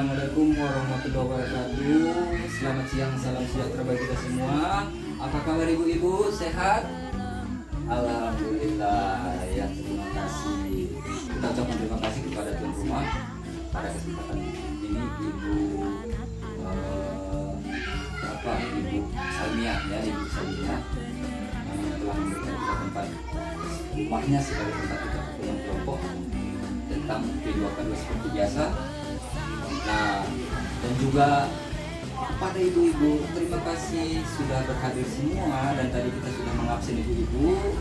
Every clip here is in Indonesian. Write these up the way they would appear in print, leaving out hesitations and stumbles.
Assalamualaikum warahmatullahi wabarakatuh. Selamat siang, salam sejahtera bagi kita semua. Apa kabar ibu-ibu? Sehat? Alhamdulillah. Ya, terima kasih. Kita ucapkan terima kasih kepada tuan rumah pada kesempatan ini Ibu Ibu Salmia ya, Ibu Salmia telah memberikan kita tempat rumahnya sebagai tempat kita pertemuan kelompok tentang P2K2 seperti biasa. Nah, dan juga pada ibu-ibu, terima kasih sudah berhadir semua, dan tadi kita sudah mengabsen ibu-ibu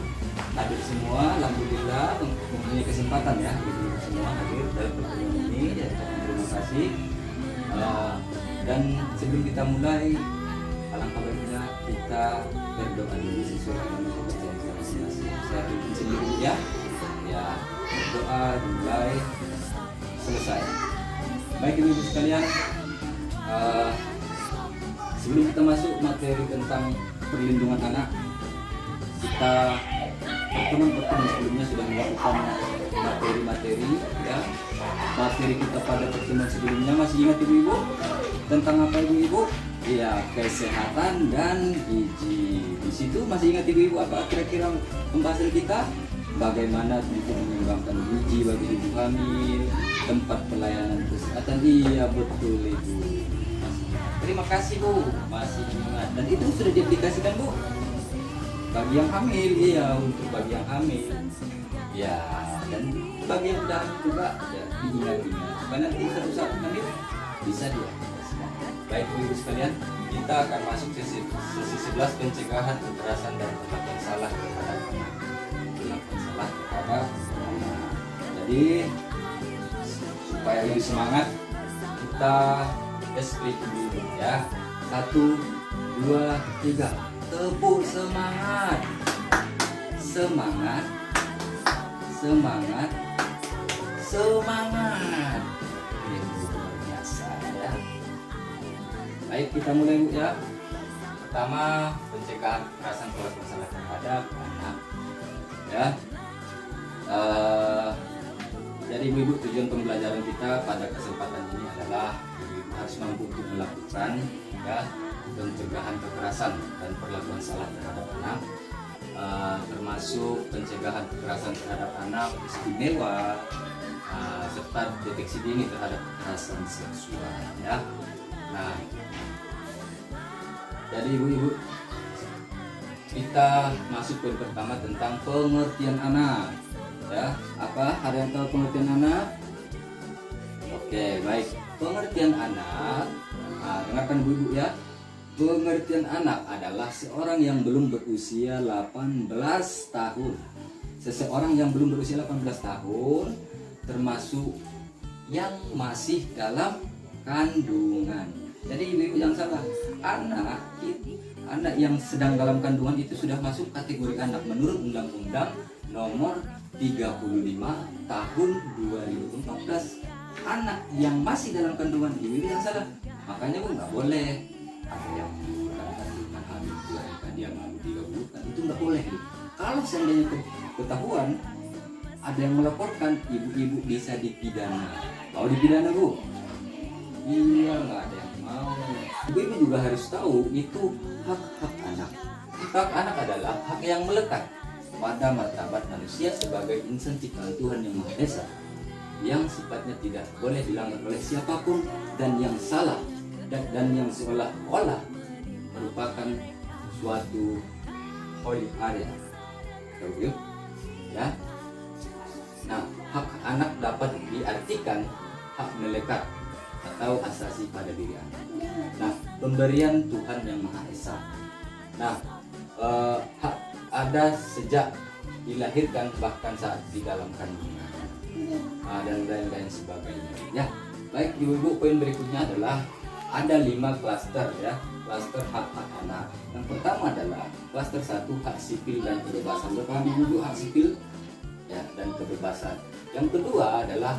hadir semua. Alhamdulillah mempunyai kesempatan ya ibu-ibu semua hadir dalam pertemuan ini. Ya, terima kasih. Dan sebelum kita mulai, alangkah baiknya kita berdoa dulu sesuai dengan kepercayaan kita masing-masing. Saya pimpin sendiri ya. Ya, berdoa mulai selesai. Baik ibu-ibu sekalian, sebelum kita masuk materi tentang perlindungan anak, kita pertemuan sebelumnya sudah melakukan materi-materi ya. Materi kita pada pertemuan sebelumnya masih ingat ibu-ibu tentang apa ibu-ibu? Ya, kesehatan dan gizi. Di situ masih ingat ibu-ibu apa kira-kira pembahasan kita? Bagaimana untuk mengembangkan gizi bagi ibu hamil, tempat pelayanan kesehatan. Iya betul ibu. Terima kasih bu, masih ingat. Dan itu sudah diaplikasikan bu bagi yang hamil. Iya, untuk bagi yang hamil. Ya, dan bagi yang sudah hamil juga ya, diingat-ingat. Supaya nanti satu saat hamil bisa diaplikasikan. Baik ibu sekalian, kita akan masuk sesi 11, pencegahan kekerasan dan perlakuan salah terhadap anak. Jadi supaya lebih semangat, kita split dulu ya. 1, 2, 3. Tepuk semangat. Semangat. Semangat. Semangat. Itu luar biasa ya. Baik, kita mulai bu ya. Pertama, pencegahan kekerasan perlakuan salah terhadap anak. Ya, jadi ibu-ibu, tujuan pembelajaran kita pada kesempatan ini adalah ibu harus mampu untuk melakukan ya pencegahan kekerasan dan perlakuan salah terhadap anak, termasuk pencegahan kekerasan terhadap anak istimewa, serta deteksi dini terhadap kekerasan seksual ya. Nah, jadi ibu-ibu, kita masuk poin pertama tentang pengertian anak ya. Apa? Ada yang tahu pengertian anak? Oke, baik. Pengertian anak, dengarkan ibu ya. Pengertian anak adalah seorang yang belum berusia 18 tahun. Seseorang yang belum berusia 18 tahun, termasuk yang masih dalam kandungan. Jadi ibu-ibu yang salah, anak yang sedang dalam kandungan itu sudah masuk kategori anak menurut Undang-Undang Nomor 35 Tahun 2014. Anak yang masih dalam kandungan ibu yang salah. Makanya bu nggak boleh ada yang bukan hamil 2 hari, dia hamil 3 bulan, itu nggak boleh. Kalau seandainya ketahuan ada yang melaporkan, ibu-ibu bisa dipidana. Mau dipidana bu? Iya, nggak ada yang mau. Ibu-ibu juga harus tahu itu hak-hak anak. Hak anak adalah hak yang melekat pada martabat manusia sebagai insan ciptaan Tuhan yang Maha Esa, yang sifatnya tidak boleh dilanggar oleh siapapun, dan yang salah dan yang seolah-olah merupakan suatu holy area. Tahu ya? Nah, hak anak dapat diartikan hak melekat atau asasi pada diri anak. Nah, pemberian Tuhan yang Maha Esa. Nah, hak ada sejak dilahirkan, bahkan saat di dalam kandungan, dan lain-lain sebagainya. Ya, baik ibu-ibu, poin berikutnya adalah ada 5 klaster ya, klaster hak-hak anak. Yang pertama adalah klaster 1, hak sipil dan kebebasan. Berpaham ibu-ibu hak sipil ya dan kebebasan. Yang kedua adalah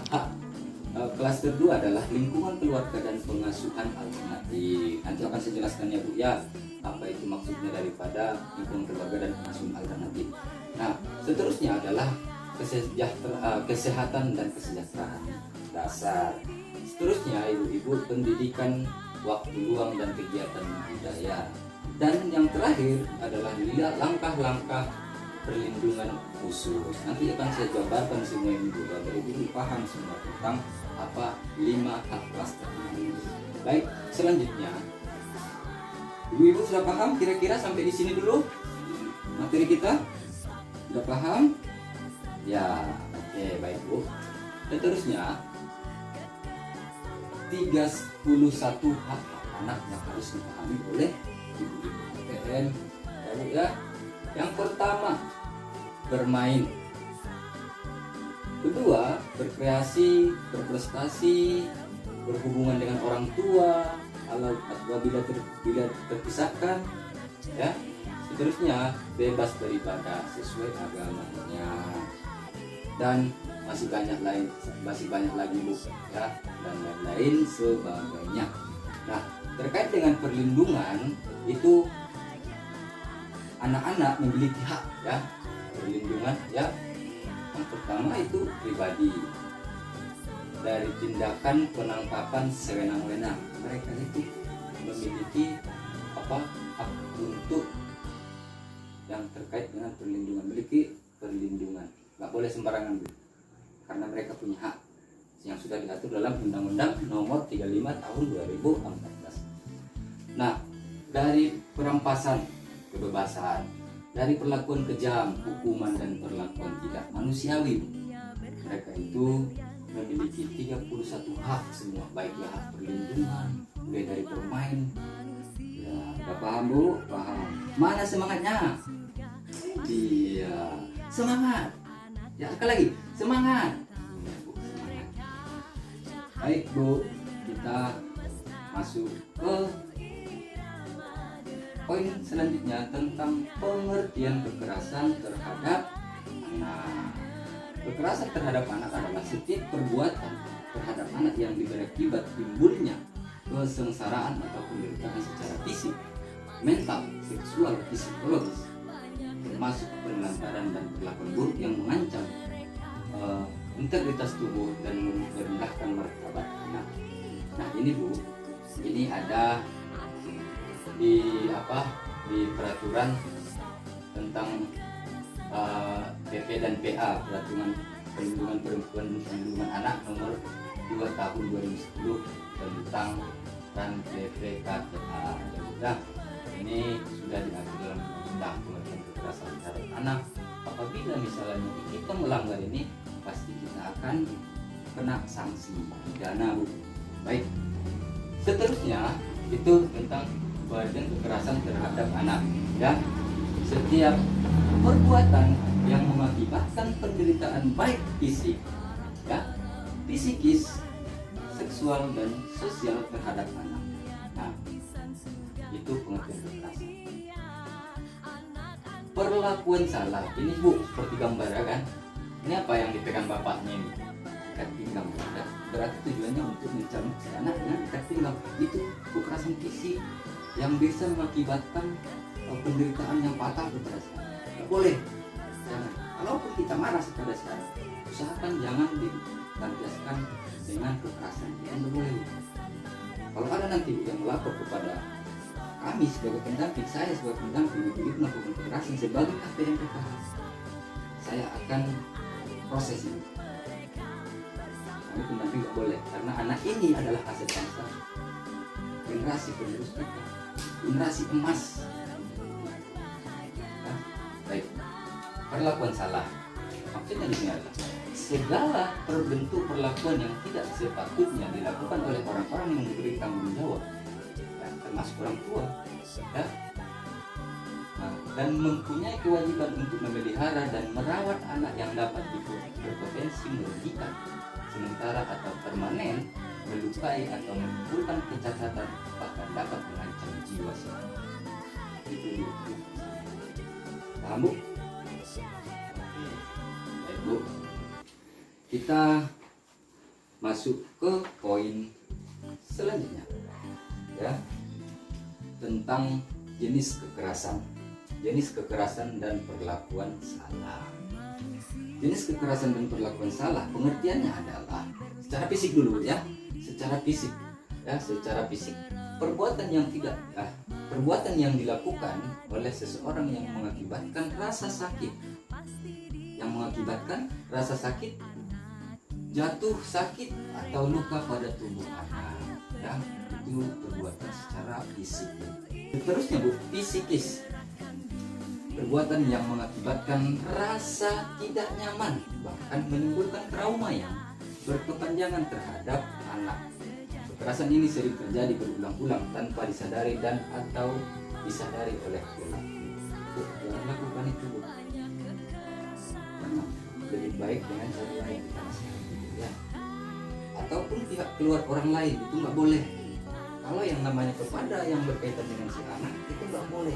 klaster 2 adalah lingkungan keluarga dan pengasuhan alternatif. Nanti akan saya jelaskan ya bu ya, apa itu maksudnya daripada lingkungan keluarga dan pengasuhan alternatif. Nah, seterusnya adalah kesehatan dan kesejahteraan dasar. Seterusnya ibu-ibu, pendidikan, waktu luang dan kegiatan budaya. Dan yang terakhir adalah langkah-langkah perlindungan khusus. Nanti akan saya jabarkan semua ini juga agar ibu paham semua tentang apa 5 hak klaster ini. Baik, selanjutnya ibu-ibu sudah paham kira-kira sampai di sini dulu materi kita? Sudah paham? Ya, oke, baik Bu. Dan terusnya 31 hak anak yang harus dipahami oleh ibu-ibu PTN. Lalu ya, yang pertama bermain, kedua berkreasi, berprestasi, berhubungan dengan orang tua, apabila terpisahkan, ya. Seterusnya bebas beribadah sesuai agamanya, dan masih banyak lagi Bu, ya, dan lain-lain sebagainya. Nah, terkait dengan perlindungan itu anak-anak memiliki hak, ya, perlindungan, ya. Yang pertama itu pribadi, dari tindakan penangkapan sewenang-wenang. Mereka itu memiliki hak untuk yang terkait dengan perlindungan, memiliki perlindungan, nggak boleh sembarangan Bu, karena mereka punya hak yang sudah diatur dalam Undang-Undang Nomor 35 Tahun 2014. Nah, dari perampasan kebebasan, dari perlakuan kejam, hukuman dan perlakuan tidak manusiawi, mereka itu memiliki 31 hak semua, baiklah hak perlindungan, mulai dari bermain. Ya, udah paham Bu? Paham. Mana semangatnya? Iya, semangat. Ya, sekali lagi, semangat. Ya, Bu, semangat. Baik Bu, kita masuk ke poin selanjutnya tentang pengertian kekerasan terhadap anak. Kekerasan terhadap anak adalah setiap perbuatan terhadap anak yang berakibat timbulnya kesengsaraan atau penderitaan secara fisik, mental, seksual, psikologis, termasuk penelantaran dan perlakuan buruk yang mengancam integritas tubuh dan merendahkan martabat anak. Nah ini Bu, ini ada di peraturan tentang PP dan PA, peraturan perlindungan perempuan dan perlindungan anak nomor 2 tahun 2010 tentang PPKTA. Nah, ini sudah diatur dalam undang pengertian kekerasan terhadap anak. Apabila misalnya kita melanggar ini, pasti kita akan kena sanksi pidana Bu. Baik, seterusnya itu tentang pengertian kekerasan terhadap anak, ya. Setiap perbuatan yang mengakibatkan penderitaan baik fisik, ya, psikis, seksual dan sosial terhadap anak. Nah, itu pengertian kekerasan. Perlakuan salah, ini Bu seperti gambar ya kan. Ini apa yang dipegang bapaknya ini? Ikat pinggang. Berarti tujuannya untuk mencabut si anaknya ikat pinggang. Itu kekerasan fisik yang bisa mengakibatkan penderitaan yang fatal kepada saya. Tidak boleh. Jangan. Kalaupun kita marah kepada saya, usahakan jangan dilampiaskan dengan kekerasan. Yang boleh. Kalau ada nanti yang melapor kepada kami sebagai pendamping, saya sebagai pendamping ibu melakukan kekerasan sebagai KPMPK, saya akan proses ini. Kami pendamping nggak boleh, karena anak ini adalah aset bangsa, generasi penerus kita, generasi emas. Nah, baik. Perlakuan salah, maksudnya ini adalah segala bentuk perlakuan yang tidak sepatutnya dilakukan oleh orang-orang yang diberi tanggung jawab, ya, termasuk orang tua, ya. Nah, dan mempunyai kewajiban untuk memelihara dan merawat anak yang dapat berpotensi merugikan, sementara atau permanen melukai atau menimbulkan kecacatan, bahkan dapat mengancam jiwa seorang. Itu paham Bu? Baik Bu, kita masuk ke poin selanjutnya, ya, tentang jenis kekerasan dan perlakuan salah. Jenis kekerasan dan perlakuan salah pengertiannya adalah secara fisik dulu, ya. secara fisik, ya, secara fisik. Perbuatan yang dilakukan oleh seseorang yang mengakibatkan rasa sakit, jatuh sakit atau luka pada tubuh anak, ya, itu perbuatan secara fisik. Terusnya Bu, psikis. Perbuatan yang mengakibatkan rasa tidak nyaman, bahkan menimbulkan trauma yang berkepanjangan terhadap anak. Kekerasan ini sering terjadi berulang-ulang tanpa disadari dan atau disadari oleh pelaku. Jangan lakukan itu, Bu. Lebih baik dengan cara lain, ya. Ataupun pihak keluar orang lain itu nggak boleh. Kalau yang namanya kepada yang berkaitan dengan si anak itu nggak boleh.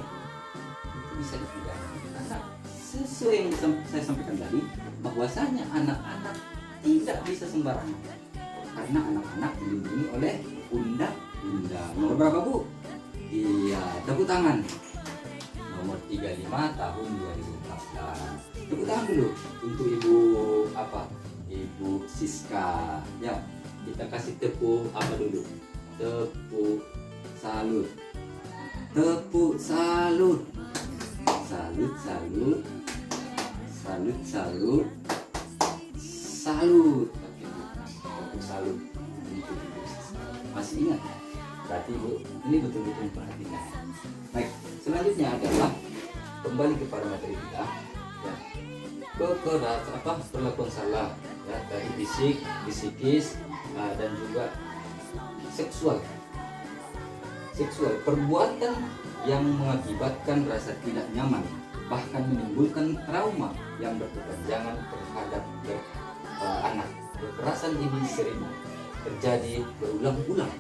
Bisa dipidana karena sesuai yang saya sampaikan tadi, bahwasanya anak-anak tidak bisa sembarangan karena anak-anak dilindungi oleh undang-undang. Nomor berapa, Bu? Iya, tepuk tangan. Nomor 35 tahun 2014. Tepuk tangan dulu untuk Ibu Siska. Ya, kita kasih tepuk apa dulu? Tepuk salut. Tepuk salut. Salut. Oke, Bu. Salut. Masih ingat? Berarti Bu, ini betul-betul perhatikan. Baik, selanjutnya adalah kembali kepada materi kita. Ya. Perlakuan salah, ya, dari fisik, psikis, dan juga seksual. Perbuatan yang mengakibatkan rasa tidak nyaman, bahkan menimbulkan trauma yang berkepanjangan terhadap anak. Kekerasan ini sering terjadi berulang-ulang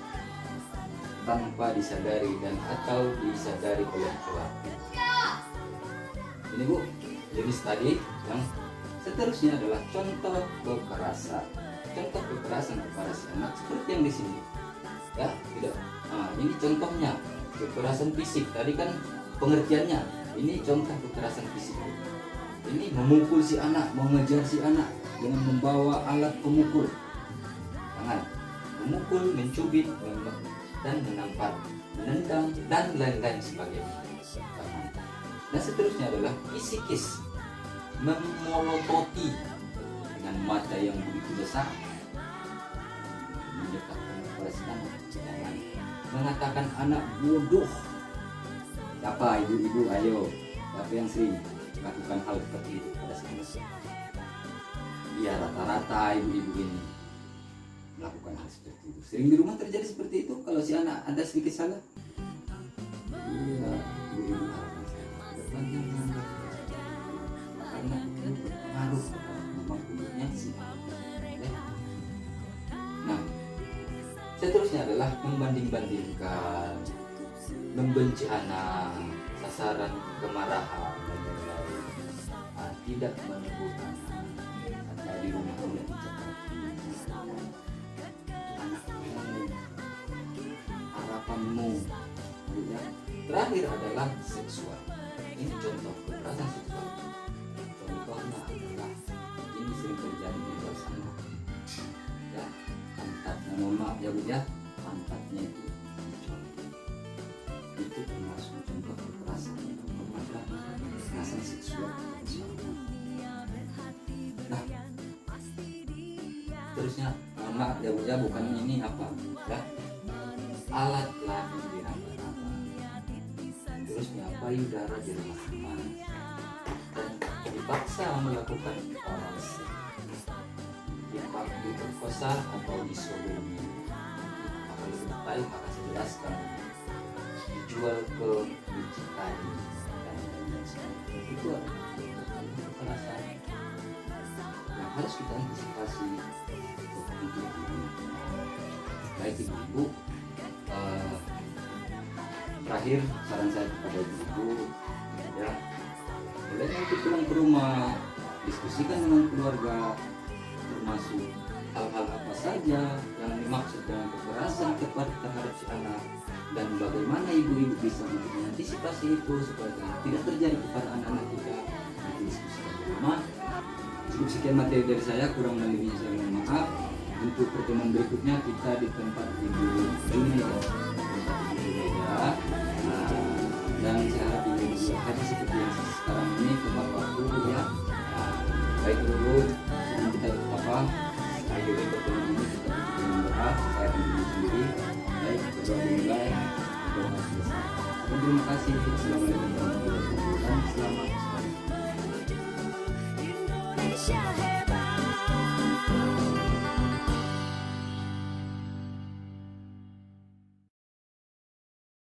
tanpa disadari dan atau disadari oleh pelaku. Ini Bu, jenis tadi. Yang seterusnya adalah contoh kekerasan. Contoh kekerasan kepada si anak seperti yang di sini. Ya, tidak. Nah, ini contohnya kekerasan fisik. Tadi kan pengertiannya. Ini contoh kekerasan fisik. Ini memukul si anak, mengejar si anak dengan membawa alat pemukul, tangan, memukul, mencubit, dan menampar, menendang, dan lain-lain sebagainya. Dan seterusnya adalah psikis, memolototi dengan mata yang begitu besar, mendekatkan kepada si anak, mengatakan anak bodoh. Siapa ibu-ibu, ayo, siapa yang sering lakukan hal seperti itu pada si anak? Ya, rata-rata ibu-ibu ini melakukan hal seperti itu. Sering di rumah terjadi seperti itu. Kalau si anak ada sedikit salah, iya, ibu-ibu harus berpanjang karena itu berpengaruh memang hidupnya si anak. Nah, seterusnya adalah membanding-bandingkan, membenci anak, sasaran kemarahan, dan lain-lain. Tidak menemukan atau di rumah oleh anakmu, harapanmu, ya. Terakhir adalah seksual. Ini contoh kekerasan seksual. Contohnya adalah ini sering terjadi di luar sana. Ya, pantatnya, mohon maaf ya Bu ya, pantatnya itu termasuk contoh kekerasan kepada kekerasan seksual. Nah, terusnya mohon maaf ya Bu ya, bukan ini apa ya, alat kelamin diraba-raba, terusnya payudara diremas-remas, dan dipaksa melakukan oral seks, diperkosa atau disodomi. Kalau lebih detail akan saya jelaskan. Dijual ke mucikari dan sebagainya. Itu kekerasan yang harus kita antisipasi untuk ibu. Baik ibu-ibu, terakhir saran saya kepada ibu-ibu, ya, boleh untuk pulang ke rumah, diskusikan dengan keluarga, termasuk hal-hal apa saja yang dimaksud dengan kekerasan terhadap si anak, dan bagaimana ibu-ibu bisa mengantisipasi itu supaya tidak terjadi kepada anak-anak kita. Nanti diskusikan di rumah. Cukup sekian materi dari saya, kurang lebihnya saya mohon maaf. Untuk pertemuan berikutnya kita di tempat Ibu Juni ya, tempat Ibu Juni ya. Nah, dan saya harap Ibu berkata seperti yang sekarang ini tepat waktu ya. Nah, baik dulu sebelum kita apa akhiri pertemuan ini kita dengan doa saya diri sendiri. Baik, berdoa dimulai, doa selesai. Dan terima kasih. Assalamualaikum warahmatullahi wabarakatuh. Selamat sore.